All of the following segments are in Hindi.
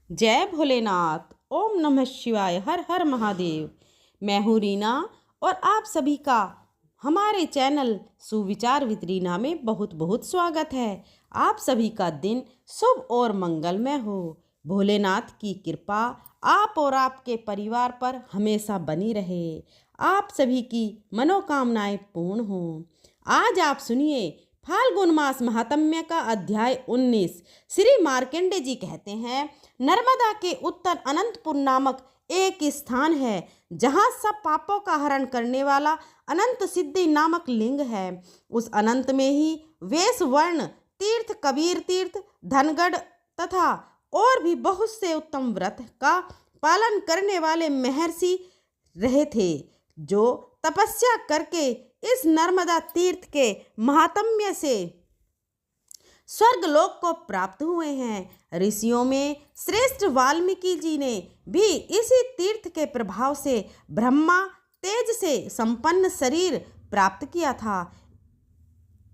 जय भोलेनाथ। ओम नमः शिवाय। हर हर महादेव। मैं हूँ रीना और आप सभी का हमारे चैनल सुविचार विद रीना में बहुत बहुत स्वागत है। आप सभी का दिन शुभ और मंगलमय हो। भोलेनाथ की कृपा आप और आपके परिवार पर हमेशा बनी रहे। आप सभी की मनोकामनाएं पूर्ण हो। आज आप सुनिए फाल्गुन मास महात्म्य का अध्याय 19। श्री मार्कंडे जी कहते हैं, नर्मदा के उत्तर अनंतपुर नामक एक स्थान है जहाँ सब पापों का हरण करने वाला अनंत सिद्धि नामक लिंग है। उस अनंत में ही वेश वर्ण तीर्थ, कबीर तीर्थ, धनगढ़ तथा और भी बहुत से उत्तम व्रत का पालन करने वाले महर्षि रहे थे, जो तपस्या करके इस नर्मदा तीर्थ के महात्म्य से स्वर्गलोक को प्राप्त हुए हैं। ऋषियों में श्रेष्ठ वाल्मीकि जी ने भी इसी तीर्थ के प्रभाव से ब्रह्मा तेज से संपन्न शरीर प्राप्त किया था।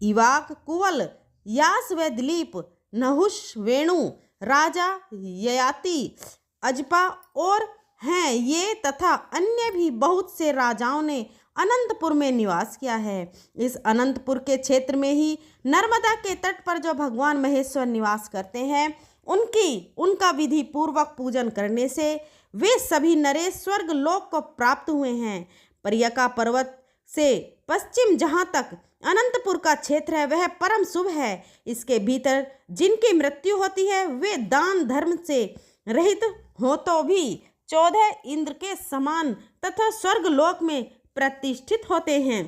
इवाक, कुवल, यास व दिलीप, नहुष, वेणु, राजा ययाति, अजपा और हैं ये तथा अन्य भी बहुत से राजाओं ने अनंतपुर में निवास किया है। इस अनंतपुर के क्षेत्र में ही नर्मदा के तट पर जो भगवान महेश्वर निवास करते हैं, उनका विधि पूर्वक पूजन करने से वे सभी नरेश स्वर्ग लोक को प्राप्त हुए हैं। परियका पर्वत से पश्चिम जहाँ तक अनंतपुर का क्षेत्र है वह परम शुभ है। इसके भीतर जिनकी मृत्यु होती है वे दान धर्म से रहित हो तो भी 14 इंद्र के समान तथा स्वर्ग लोक में प्रतिष्ठित होते हैं।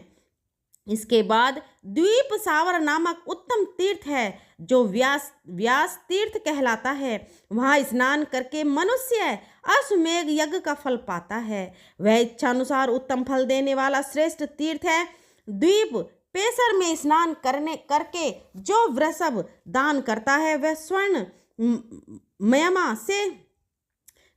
इसके बाद द्वीप सावर नामक उत्तम तीर्थ है जो व्यास तीर्थ कहलाता है। वहाँ स्नान करके मनुष्य अश्वमेघ यज्ञ का फल पाता है। वह इच्छानुसार उत्तम फल देने वाला श्रेष्ठ तीर्थ है। द्वीप पेसर में स्नान करके जो वृषभ दान करता है वह स्वर्ण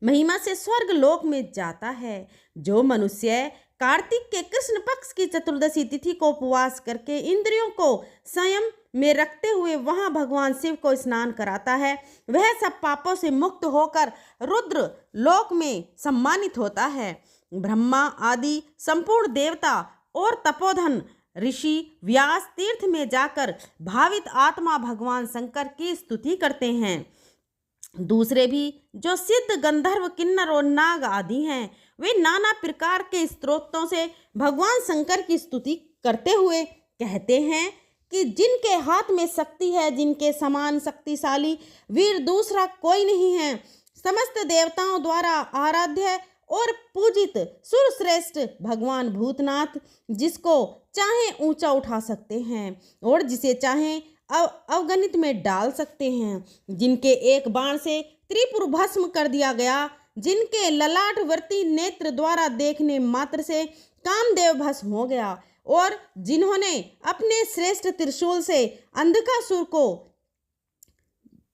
महिमा से स्वर्ग लोक में जाता है। जो मनुष्य कार्तिक के कृष्ण पक्ष की चतुर्दशी तिथि को उपवास करके इंद्रियों को संयम में रखते हुए वहां भगवान शिव को स्नान कराता है, वह सब पापों से मुक्त होकर रुद्र लोक में सम्मानित होता है। ब्रह्मा आदि संपूर्ण देवता और तपोधन ऋषि व्यास तीर्थ में जाकर भावित आत्मा भगवान शंकर की स्तुति करते हैं। दूसरे भी जो सिद्ध, गंधर्व, किन्नर और नाग आदि हैं, वे नाना प्रकार के स्तोत्रों से भगवान शंकर की स्तुति करते हुए कहते हैं कि जिनके हाथ में शक्ति है, जिनके समान शक्तिशाली वीर दूसरा कोई नहीं है, समस्त देवताओं द्वारा आराध्य और पूजित सुरश्रेष्ठ भगवान भूतनाथ, जिसको चाहे ऊंचा उठा सकते हैं और जिसे चाहे अवगणित में डाल सकते हैं, जिनके एक बाण से त्रिपुर भस्म कर दिया गया, जिनके ललाटवर्ती नेत्र द्वारा देखने मात्र से कामदेव भस्म हो गया और जिन्होंने अपने श्रेष्ठ त्रिशूल से अंधकासुर को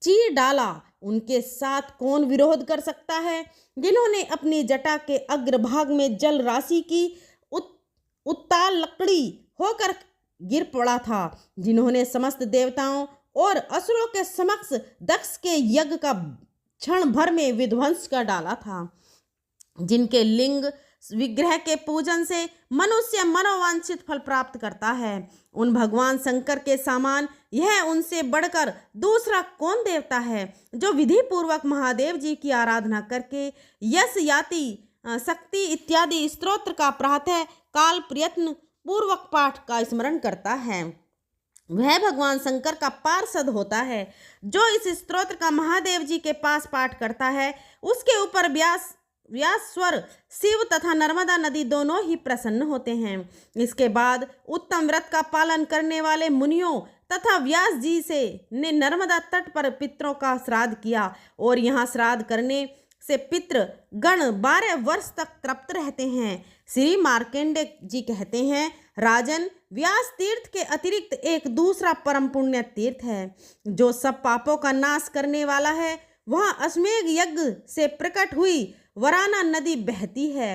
चीर डाला, उनके साथ कौन विरोध कर सकता है। जिन्होंने अपनी जटा के अग्रभाग में जल राशि की उत्ताल लकड़ी होकर गिर पड़ा था, जिन्होंने समस्त देवताओं और असुरों के समक्ष दक्ष के यज्ञ का क्षण भर में विध्वंस कर डाला था, जिनके लिंग विग्रह के पूजन से मनुष्य मनोवांछित फल प्राप्त करता है, उन भगवान शंकर के समान यह उनसे बढ़कर दूसरा कौन देवता है, जो विधि पूर्वक महादेव जी की आराधना करके यश, याति, शक्ति इत्यादि स्तोत्र का प्रातः काल प्रयत्न पूर्वक पाठ का स्मरण करता है, वह भगवान शंकर का पार्षद होता है। जो इस स्तोत्र का महादेव जी के पास पाठ करता है, उसके ऊपर व्यासस्वर शिव तथा नर्मदा नदी दोनों ही प्रसन्न होते हैं। इसके बाद उत्तम व्रत का पालन करने वाले मुनियों तथा व्यास जी ने नर्मदा तट पर पितरों का श्राद्ध किया और यहाँ श्राद्ध करने से पितृ गण 12 वर्ष तक तृप्त रहते हैं। श्री मार्कंडे जी कहते हैं, राजन, व्यास तीर्थ के अतिरिक्त एक दूसरा परम पुण्य तीर्थ है जो सब पापों का नाश करने वाला है। वहाँ अश्वमेघ यज्ञ से प्रकट हुई वराना नदी बहती है।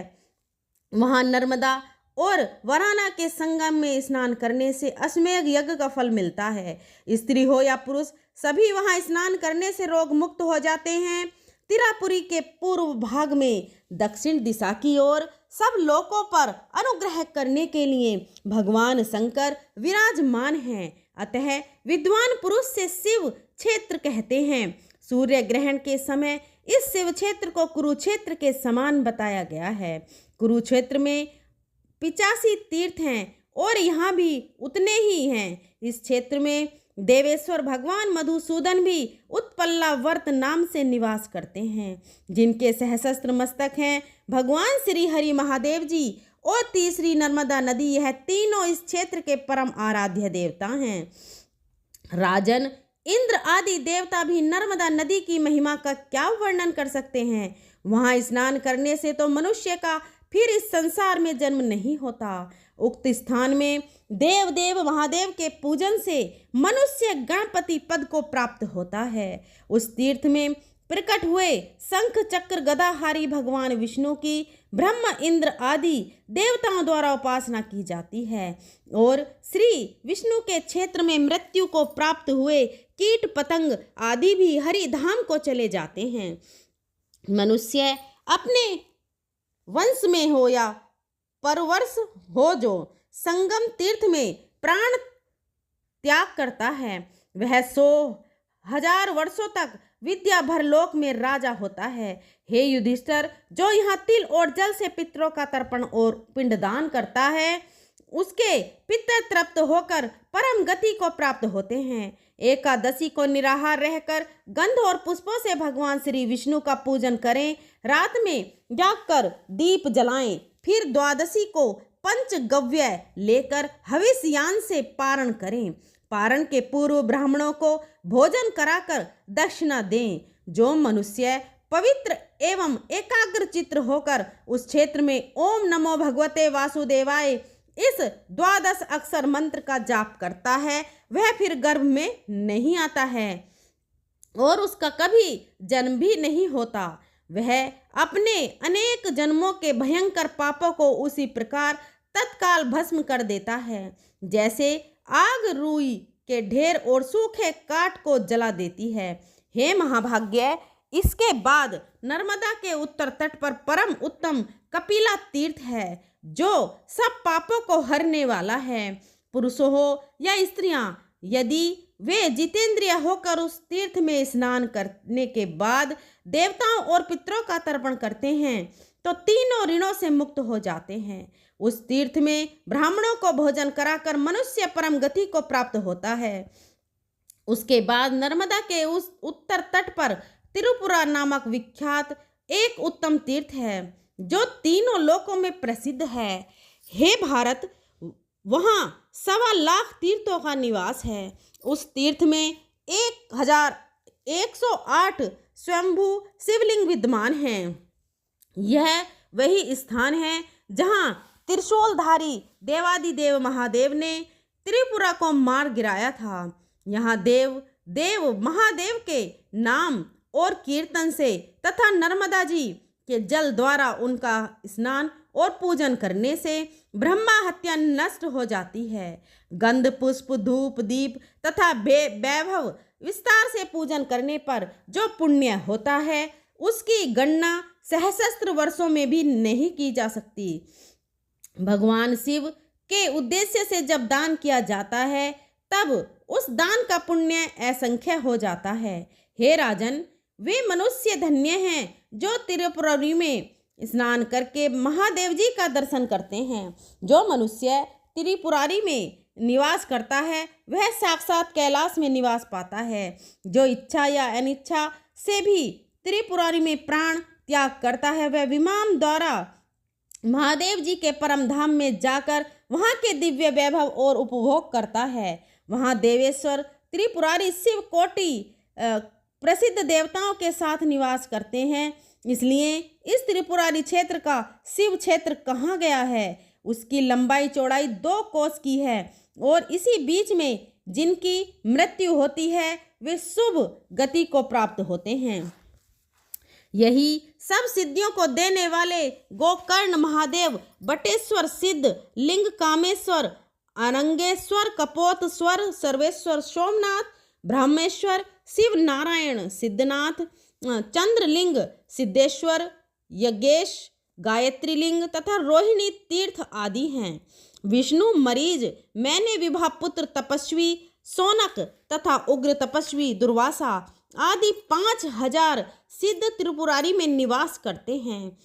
वहाँ नर्मदा और वराना के संगम में स्नान करने से अश्वमेघ यज्ञ का फल मिलता है। स्त्री हो या पुरुष सभी वहाँ स्नान करने से रोग मुक्त हो जाते हैं। तिरापुरी के पूर्व भाग में दक्षिण दिशा की ओर सब लोकों पर अनुग्रह करने के लिए भगवान शंकर विराजमान हैं। अतः विद्वान पुरुष से शिव क्षेत्र कहते हैं। सूर्य ग्रहण के समय इस शिव क्षेत्र को कुरुक्षेत्र के समान बताया गया है। कुरुक्षेत्र में 85 तीर्थ हैं और यहाँ भी उतने ही हैं। इस क्षेत्र में देवेश्वर भगवान मधुसूदन भी उत्पल्लावर्त नाम से निवास करते हैं, जिनके सहस्त्र मस्तक हैं। भगवान श्री हरि महादेव जी और तीसरी नर्मदा नदी, यह तीनों इस क्षेत्र के परम आराध्य देवता हैं। राजन, इंद्र आदि देवता भी नर्मदा नदी की महिमा का क्या वर्णन कर सकते हैं। वहां स्नान करने से तो मनुष्य का फिर इस संसार में जन्म नहीं होता। उक्त स्थान में देव देव महादेव के पूजन से मनुष्य गणपति पद को प्राप्त होता है। उस तीर्थ में प्रकट हुए शंख चक्र गदाहारी भगवान विष्णु की ब्रह्म इंद्र आदि देवताओं द्वारा उपासना की जाती है और श्री विष्णु के क्षेत्र में मृत्यु को प्राप्त हुए कीट पतंग आदि भी हरि धाम को चले जाते हैं। मनुष्य अपने वंश में हो या परवर्ष हो, जो संगम तीर्थ में प्राण त्याग करता है, वह 100,000 वर्षों तक विद्या भर लोक में राजा होता है। हे युधिष्ठिर, जो यहाँ तिल और जल से पितरों का तर्पण और पिंडदान करता है, उसके पितर तृप्त होकर परम गति को प्राप्त होते हैं। एकादशी को निराहार रहकर गंध और पुष्पों से भगवान श्री विष्णु का पूजन करें। रात में जागकर दीप जलाएं। फिर द्वादशी को पंचगव्य लेकर हविष्यान से पारण करें। पारण के पूर्व ब्राह्मणों को भोजन कराकर दक्षिणा दें। जो मनुष्य पवित्र एवं एकाग्र चित्त होकर उस क्षेत्र में ओम नमो भगवते वासुदेवाय इस 12 अक्षर मंत्र का जाप करता है, वह फिर गर्भ में नहीं आता है और उसका कभी जन्म भी नहीं होता। वह अपने अनेक जन्मों के भयंकर पापों को उसी प्रकार तत्काल भस्म कर देता है, जैसे आग रुई के ढेर और सूखे काठ को जला देती है। हे महाभाग्य, इसके बाद नर्मदा के उत्तर तट पर परम उत्तम कपिला तीर्थ है, जो सब पापों को हरने वाला है। पुरुष हो या स्त्रियां, यदि वे जितेंद्रिय होकर उस तीर्थ में स्नान करने के बाद देवताओं और पितरों का तर्पण करते हैं, तो तीनों ऋणों से मुक्त हो जाते हैं। उस तीर्थ में ब्राह्मणों को भोजन कराकर मनुष्य परम गति को प्राप्त होता है। उसके बाद नर्मदा के उस उत्तर तट पर तिरुपुरा नामक विख्यात एक उत्तम तीर्थ है, जो तीनों लोकों में प्रसिद्ध है। हे भारत, वहाँ 1.25 तीर्थों का निवास है। उस तीर्थ में 1108 स्वयंभू शिवलिंग विद्यमान हैं। यह वही स्थान है जहाँ त्रिशूलधारी देवादिदेव महादेव ने त्रिपुरा को मार गिराया था। यहाँ देव महादेव के नाम और कीर्तन से तथा नर्मदा जी के जल द्वारा उनका स्नान और पूजन करने से ब्रह्मा हत्या नष्ट हो जाती है। गंध पुष्प धूप दीप तथा वैभव विस्तार से पूजन करने पर जो पुण्य होता है, उसकी गणना सहस्त्र वर्षों में भी नहीं की जा सकती। भगवान शिव के उद्देश्य से जब दान किया जाता है, तब उस दान का पुण्य असंख्य हो जाता है। हे राजन, वे मनुष्य धन्य हैं जो त्रिपुरारी में स्नान करके महादेव जी का दर्शन करते हैं। जो मनुष्य त्रिपुरारी में निवास करता है, वह साक्षात कैलाश में निवास पाता है। जो इच्छा या अनिच्छा से भी त्रिपुरारी में प्राण त्याग करता है, वह विमान द्वारा महादेव जी के परम धाम में जाकर वहाँ के दिव्य वैभव और उपभोग करता है। वहाँ देवेश्वर त्रिपुरारी शिव कोटि प्रसिद्ध देवताओं के साथ निवास करते हैं। इसलिए इस त्रिपुरारी क्षेत्र का शिव क्षेत्र कहा गया है। उसकी लंबाई चौड़ाई 2 कोस की है और इसी बीच में जिनकी मृत्यु होती है, वे शुभ गति को प्राप्त होते हैं। यही सब सिद्धियों को देने वाले गोकर्ण महादेव, बटेश्वर सिद्ध, लिंग कामेश्वर, अनंगेश्वर, कपोतस्वर, सर्वेश्वर, सोमनाथ, ब्रह्मेश्वर, शिव नारायण, सिद्धनाथ, चंद्रलिंग, सिद्धेश्वर, यज्ञेश, गायत्री लिंग तथा रोहिणी तीर्थ आदि हैं। विष्णु मरीज, मैंने विभा पुत्र तपस्वी सोनक तथा उग्र तपस्वी दुर्वासा आदि 5,000 सिद्ध त्रिपुरारी में निवास करते हैं।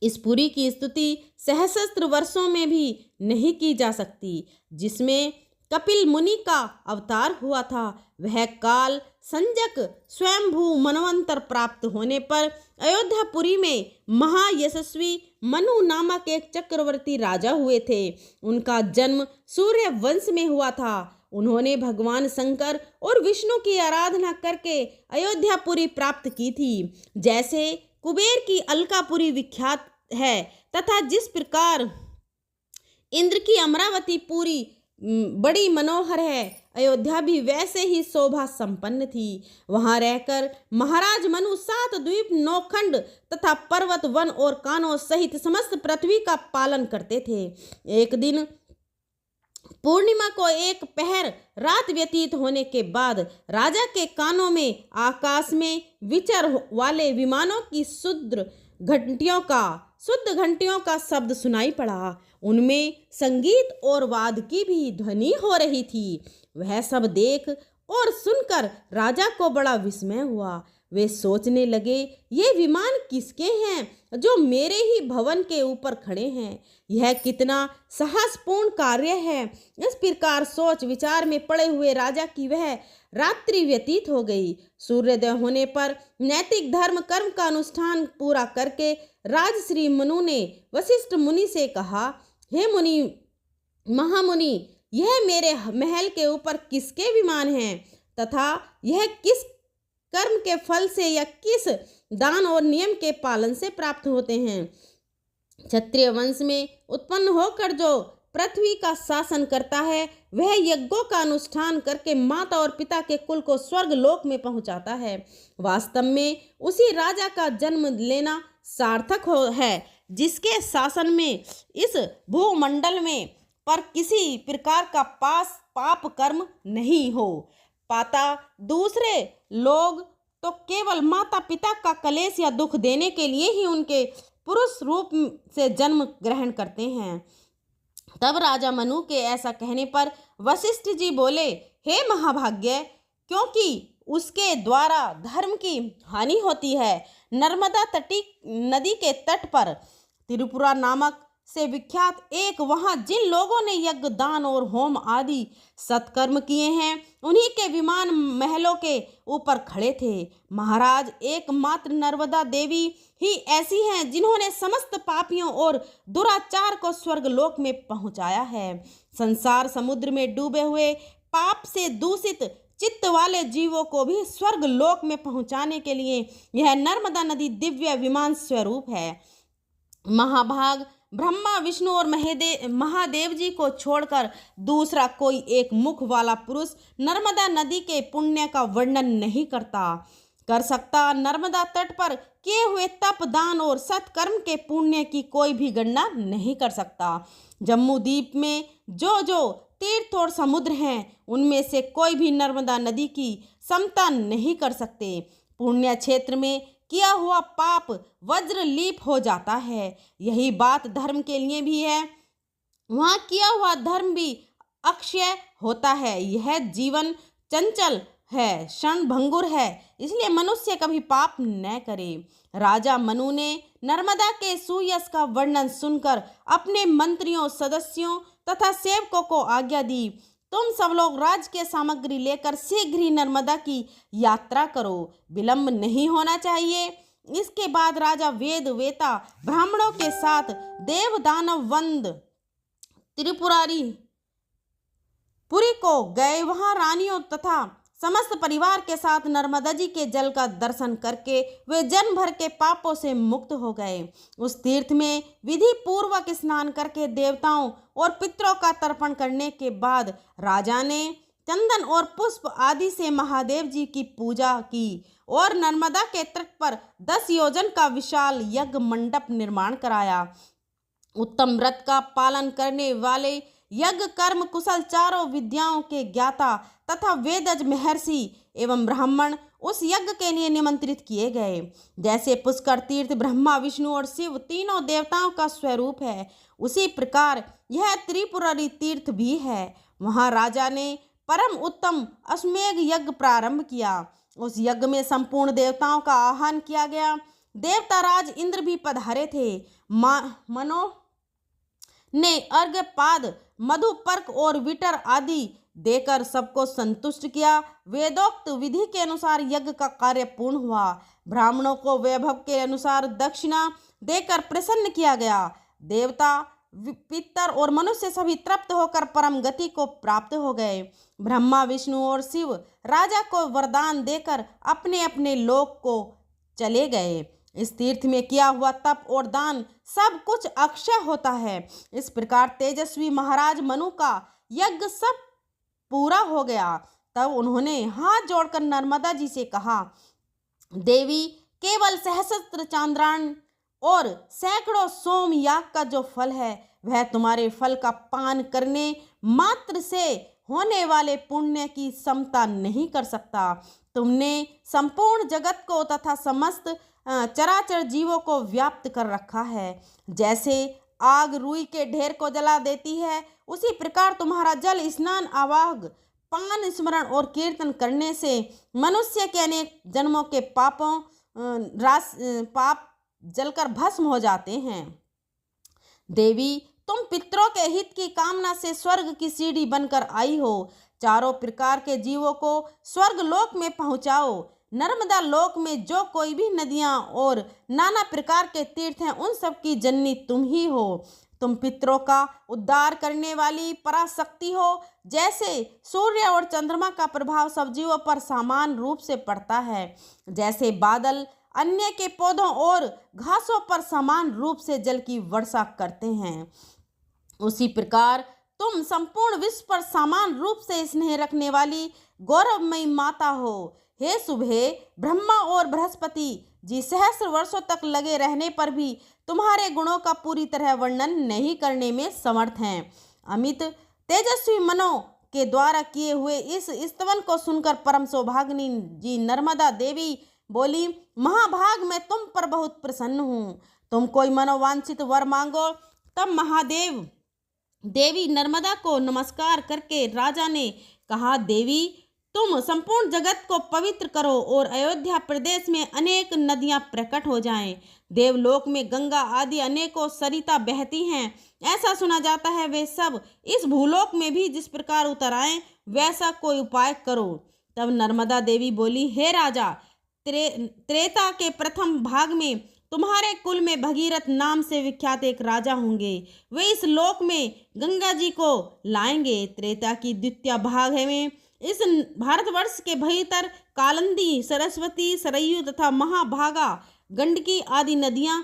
इस पुरी की स्तुति सहस्त्र वर्षों में भी नहीं की जा सकती। जिसमें कपिल मुनि का अवतार हुआ था, वह काल संजक स्वयंभू मनवंतर प्राप्त होने पर अयोध्यापुरी में महायशस्वी मनु नामक एक चक्रवर्ती राजा हुए थे। उनका जन्म सूर्य वंश में हुआ था। उन्होंने भगवान शंकर और विष्णु की आराधना करके अयोध्यापुरी प्राप्त की थी। जैसे कुबेर की अलकापुरी विख्यात है तथा जिस प्रकार इंद्र की अमरावती पुरी बड़ी मनोहर है, अयोध्या भी वैसे ही शोभा संपन्न थी। वहां रहकर महाराज मनु 7 द्वीप, 9 खंड तथा पर्वत, वन और कानों सहित समस्त पृथ्वी का पालन करते थे। एक दिन पूर्णिमा को एक पहर रात व्यतीत होने के बाद राजा के कानों में आकाश में विचर वाले विमानों की शुद्ध घंटियों का शब्द सुनाई पड़ा। उनमें संगीत और वाद की भी ध्वनि हो रही थी। वह सब देख और सुनकर राजा को बड़ा विस्मय हुआ। वे सोचने लगे, ये विमान किसके हैं जो मेरे ही भवन के ऊपर खड़े हैं? यह कितना साहसपूर्ण कार्य है। इस प्रकार सोच विचार में पड़े हुए राजा की वह रात्रि व्यतीत हो गई। सूर्योदय होने पर नैतिक धर्म कर्म का अनुष्ठान पूरा करके राजश्री मनु ने वशिष्ठ मुनि से कहा, हे मुनि महामुनि, यह मेरे महल के ऊपर किसके विमान हैं तथा यह किस कर्म के फल से या किस दान और नियम के पालन से प्राप्त होते हैं? क्षत्रिय वंश में उत्पन्न होकर जो पृथ्वी का शासन करता है, वह यज्ञों का अनुष्ठान करके माता और पिता के कुल को स्वर्ग लोक में पहुंचाता है। वास्तव में उसी राजा का जन्म लेना सार्थक है जिसके शासन में इस भूमंडल में पर किसी प्रकार का पाप कर्म नहीं हो पाता। दूसरे लोग तो केवल माता पिता का कलेश या दुख देने के लिए ही उनके पुरुष रूप से जन्म ग्रहण करते हैं। तब राजा मनु के ऐसा कहने पर वशिष्ठ जी बोले, हे महाभाग्य, क्योंकि उसके द्वारा धर्म की हानि होती है। नर्मदा तटी नदी के तट पर त्रिपुरा नामक से विख्यात एक वहां जिन लोगों ने यज्ञ, दान और होम आदि सत्कर्म किए हैं, उन्हीं के विमान महलों के ऊपर खड़े थे। महाराज, एकमात्र नर्मदा देवी ही ऐसी हैं जिन्होंने समस्त पापियों और दुराचार को स्वर्गलोक में पहुंचाया है। संसार समुद्र में डूबे हुए पाप से दूषित चित्त वाले जीवों को भी स्वर्ग लोक में पहुंचाने के लिए यह नर्मदा नदी दिव्य विमान स्वरूप है। महाभाग, ब्रह्मा, विष्णु और महादेव जी को छोड़कर दूसरा कोई एक मुख वाला पुरुष नर्मदा नदी के पुण्य का वर्णन नहीं कर सकता। नर्मदा तट पर किए हुए तप, दान और सत्कर्म के पुण्य की कोई भी गणना नहीं कर सकता। जम्मू द्वीप में जो जो तीर्थ और समुद्र हैं, उनमें से कोई भी नर्मदा नदी की समता नहीं कर सकते। पुण्य क्षेत्र में किया हुआ पाप वज्रलीप हो जाता है। यही बात धर्म के लिए भी है। वहाँ किया हुआ धर्म भी अक्षय होता है। यह जीवन चंचल है, क्षण भंगुर है, इसलिए मनुष्य कभी पाप न करे। राजा मनु ने नर्मदा के सुयश का वर्णन सुनकर अपने मंत्रियों, सदस्यों तथा सेवकों को आज्ञा दी, तुम सब लोग राज के सामग्री लेकर शीघ्र ही नर्मदा की यात्रा करो, विलंब नहीं होना चाहिए। इसके बाद राजा वेद वेता ब्राह्मणों के साथ देव दानव वंद त्रिपुरारी पुरी को गए। वहां रानियों तथा समस्त परिवार के साथ नर्मदा जी के जल का दर्शन करके वे जन्म भर के पापों से मुक्त हो गए। उस तीर्थ में विधि पूर्वक स्नान करके देवताओं और पितरों का तर्पण करने के बाद राजा ने चंदन और पुष्प आदि से महादेव जी की पूजा की और नर्मदा के तट पर 10 योजन का विशाल यज्ञ मंडप निर्माण कराया। उत्तम व्रत का पालन करने वाले, यज्ञ कर्म कुशल, चारों विद्याओं के ज्ञाता तथा वेदज महर्षि एवं ब्राह्मण उस यज्ञ के लिए निमंत्रित किए गए। जैसे पुष्कर तीर्थ ब्रह्मा, विष्णु और शिव तीनों देवताओं का स्वरूप है, उसी प्रकार यह त्रिपुरारी तीर्थ भी है। वहाँ राजा ने परम उत्तम अश्वमेध यज्ञ प्रारंभ किया। उस यज्ञ में संपूर्ण देवताओं का आह्वान किया गया। देवताराज इंद्र भी पधारे थे। मनो ने अर्घ्यपाद, मधुपर्क और विटर आदि देकर सबको संतुष्ट किया। वेदोक्त विधि के अनुसार यज्ञ का कार्य पूर्ण हुआ। ब्राह्मणों को वैभव के अनुसार दक्षिणा देकर प्रसन्न किया गया। देवता, पितर और मनुष्य सभी तृप्त होकर परम गति को प्राप्त हो गए। ब्रह्मा, विष्णु और शिव राजा को वरदान देकर अपने अपने लोक को चले गए। इस तीर्थ में किया हुआ तप और दान सब कुछ अक्षय होता है। इस प्रकार तेजस्वी महाराज मनु का यज्ञ सब पूरा हो गया। तब उन्होंने हाथ जोड़कर नर्मदा जी से कहा, देवी, केवल सहस्त्र चांद्रायण और सैकड़ों सोम याग का जो फल है वह तुम्हारे फल का पान करने मात्र से होने वाले पुण्य की समता नहीं कर सकता। तुमने संपूर्ण जगत को तथा समस्त चराचर जीवों को व्याप्त कर रखा है। जैसे आग रुई के ढेर को जला देती है, उसी प्रकार तुम्हारा जल स्नान, आवाहन, पान, स्मरण और कीर्तन करने से मनुष्य के अनेक जन्मों के पाप जलकर भस्म हो जाते हैं। देवी, तुम पितरों के हित की कामना से स्वर्ग की सीढ़ी बनकर आई हो। चारों प्रकार के जीवों को स्वर्ग लोक में पहुंचाओ। नर्मदा लोक में जो कोई भी नदियां और नाना प्रकार के तीर्थ हैं, उन सब की जननी तुम ही हो। तुम पितरों का उद्धार करने वाली पराशक्ति हो। जैसे सूर्य और चंद्रमा का प्रभाव सब जीवों पर समान रूप से पड़ता है, जैसे बादल अन्य के पौधों और घासों पर समान रूप से जल की वर्षा करते हैं, उसी प्रकार तुम संपूर्ण विश्व पर समान रूप से स्नेह रखने वाली गौरवमयी माता हो। हे शुभे, ब्रह्मा और बृहस्पति जी सहस्र वर्षों तक लगे रहने पर भी तुम्हारे गुणों का पूरी तरह वर्णन नहीं करने में समर्थ हैं। अमित तेजस्वी मनो के द्वारा किए हुए इस स्तवन को सुनकर परम सौभाग्यनी जी नर्मदा देवी बोली, महाभाग, मैं तुम पर बहुत प्रसन्न हूँ। तुम कोई मनोवांछित वर मांगो। तब महादेव देवी नर्मदा को नमस्कार करके राजा ने कहा, देवी, तुम संपूर्ण जगत को पवित्र करो और अयोध्या प्रदेश में अनेक नदियां प्रकट हो जाएं। देवलोक में गंगा आदि अनेकों सरिता बहती हैं। ऐसा सुना जाता है वे सब इस भूलोक में भी जिस प्रकार उतर आएं, वैसा कोई उपाय करो। तब नर्मदा देवी बोली, हे राजा, त्रेता के प्रथम भाग में तुम्हारे कुल में भगीरथ नाम से विख्यात एक राजा होंगे। वे इस लोक में गंगा जी को लाएंगे। त्रेता की द्वितीय भाग में इस भारतवर्ष के भीतर कालिंदी, सरस्वती, सरयू तथा महाभागा, गंडकी आदि नदियां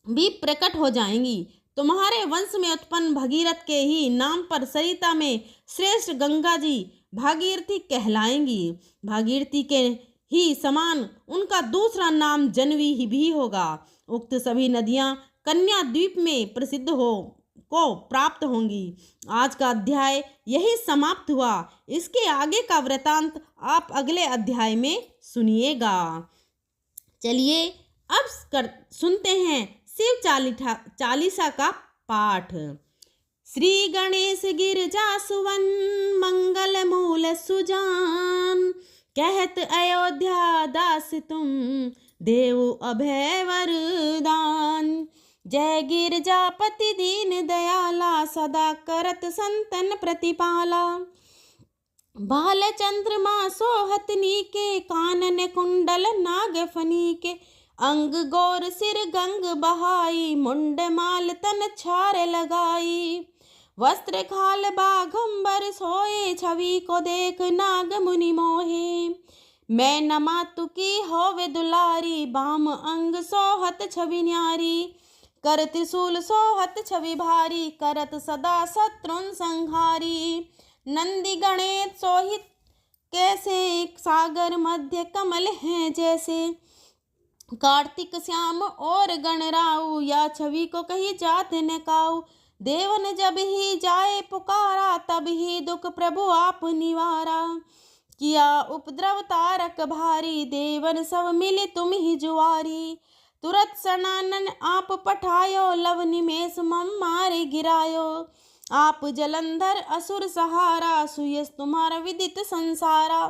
भी प्रकट हो जाएंगी। तुम्हारे वंश में उत्पन्न भगीरथ के ही नाम पर सरिता में श्रेष्ठ गंगा जी भागीरथी कहलाएंगी। भागीरथी के ही समान उनका दूसरा नाम जनवी ही भी होगा। उक्त सभी नदियां कन्या द्वीप में प्रसिद्ध को प्राप्त होंगी। आज का अध्याय यही समाप्त हुआ। इसके आगे का वृतांत आप अगले अध्याय में सुनिएगा। चलिए अब सुनते हैं शिव चालीसा का पाठ। श्री गणेश गिरजा सुवन मंगल मूल सुजान, कहत अयोध्या दास तुम देव अभय वरदान। जय गिरजापति दीन दयाला, सदा करत संतन प्रतिपाला। बाल चंद्रमा सोहतनी के, कानन कुंडल नागफनी के। अंग गौर सिर गंग बहाई, मुंड माल तन छार लगाई। वस्त्र खाल बाघंबर सोए, छवि को देख नाग मुनि मोहे। मैं न मातु की होवे दुलारी, बाम अंग सोहत छवि न्यारी। कर त्रिशूल सोहत छवि भारी, करत सदा शत्रुन संहारी। नंदी गणेश सोहित कैसे, सागर मध्य कमल हैं जैसे। कार्तिक श्याम और गणराऊ, या छवि को कही जात न काऊ। देवन जब ही जाए पुकारा, तब ही दुख प्रभु आप निवारा। किया उपद्रव तारक भारी, देवन सब मिले तुम ही जुआरी। तुरत सनानन आप पठायो, लव निमेष मम मारे गिरायो। आप जलंधर असुर सहारा, सुयस तुम्हारा विदित संसारा।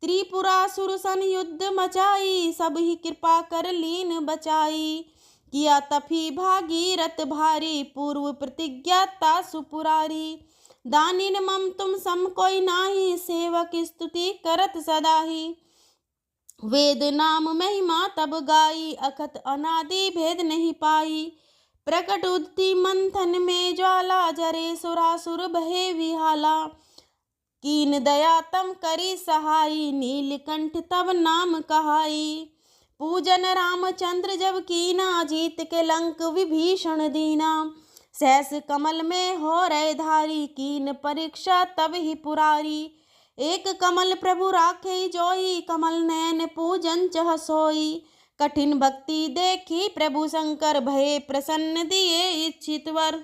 त्रिपुरासुर सन युद्ध मचाई, सब ही कृपा कर लीन बचाई। किया तफी भागीरथ भारी, पूर्व प्रतिज्ञा तासु पुरारी। दानिन मम तुम सम कोई नाही, सेवक स्तुति करत सदाही। वेद नाम महिमा तब गाई, अखत अनादि भेद नहीं पाई। प्रकट उठती मंथन में ज्वाला, जरे सुरासुर बहे विहाला। कीन दया तम करी सहाई, नीलकंठ तब नाम कहाई। पूजन रामचंद्र जब कीना, जीत के लंक विभीषण दीना। सहस कमल में हो रहे धारी, कीन परीक्षा तब ही पुरारी। एक कमल प्रभु राखे जोई, कमल नयन पूजन चह सोई। कठिन भक्ति देखी प्रभु शंकर, भये प्रसन्न दिए इच्छित वर।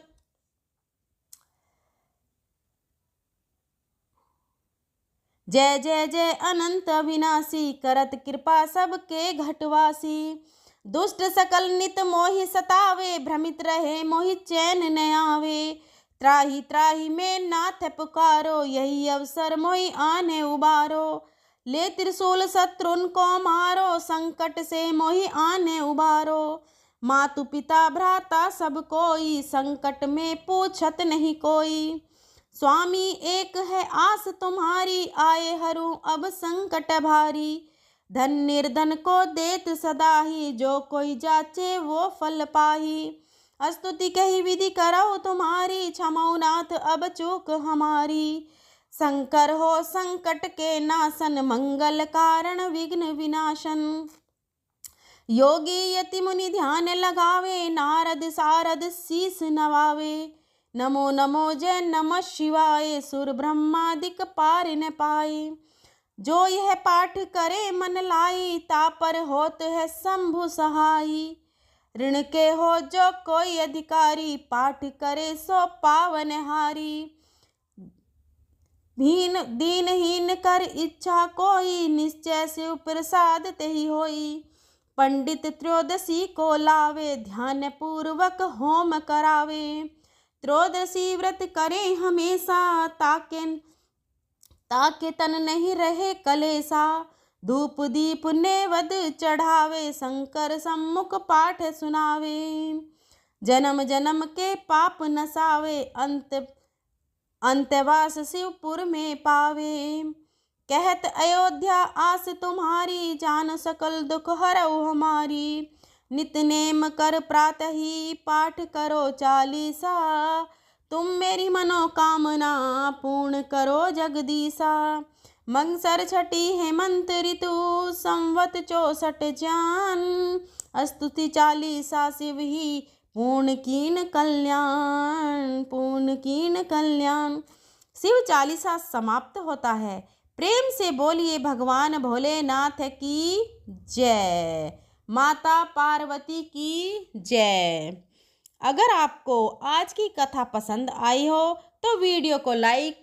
जय जय जय अनंत अविनाशी, करत कृपा सबके घटवासी। दुष्ट सकल नित मोहि सतावे, भ्रमित रहे मोहि चैन न आवे। त्राहि त्राहि में नाथ पुकारो, यही अवसर मोहि आने उबारो। ले त्रिशूल शत्रुन को मारो, संकट से मोहि आने उबारो। मातु पिता भ्राता सब कोई, संकट में पूछत नहीं कोई। स्वामी एक है आस तुम्हारी, आए हरू अब संकट भारी। धन निर्धन को देत सदा ही, जो कोई जाचे वो फल पाही। स्तुति कही विधि करो तुम्हारी, क्षमौ नाथ अब चूक हमारी। शंकर हो संकट के नाशन, मंगल कारण विघ्न विनाशन। योगी यति मुनि ध्यान लगावे, नारद सारद शीस नवावे। नमो नमो जय नमः शिवाय, सुर ब्रह्मादिक पार न पाए। जो यह पाठ करे मन लाई, तापर होत है शंभु सहाई। ऋण के हो जो कोई अधिकारी, पाठ करे सो पावन हारी। दीनहीन कर इच्छा कोई, निश्चय शिव प्रसाद तेहि होई। पंडित त्रयोदशी को लावे, ध्यान पूर्वक होम करावे। त्रयोदशी व्रत करें हमेशा, ताके तन नहीं रहे कलेसा। धूप दीप नेवद चढ़ावे, शंकर सम्मुख पाठ सुनावे। जन्म जन्म के पाप नसावे, अंत्यवास शिवपुर में पावे। कहत अयोध्या आस तुम्हारी, जान सकल दुख हरऊ हमारी। नित नेम कर प्रातः ही पाठ करो चालीसा, तुम मेरी मनोकामना पूर्ण करो जगदीसा। मंगसर छठी हेमंत ऋतु, संवत 64 जान। स्तुति चालीसा शिव ही, पूर्ण कीन कल्याण, पूर्ण कीन कल्याण। शिव चालीसा समाप्त होता है। प्रेम से बोलिए भगवान भोलेनाथ की जय, माता पार्वती की जय। अगर आपको आज की कथा पसंद आई हो तो वीडियो को लाइक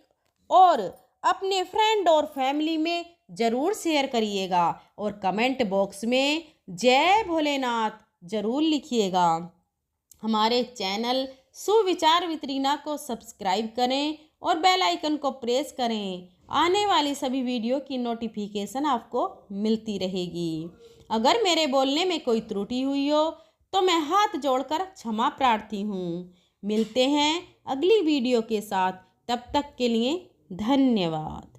और अपने फ्रेंड और फैमिली में ज़रूर शेयर करिएगा और कमेंट बॉक्स में जय भोलेनाथ ज़रूर लिखिएगा। हमारे चैनल सुविचार विद रीना को सब्सक्राइब करें और बेल आइकन को प्रेस करें। आने वाली सभी वीडियो की नोटिफिकेशन आपको मिलती रहेगी। अगर मेरे बोलने में कोई त्रुटि हुई हो तो मैं हाथ जोड़कर क्षमा प्रार्थी हूँ। मिलते हैं अगली वीडियो के साथ, तब तक के लिए धन्यवाद।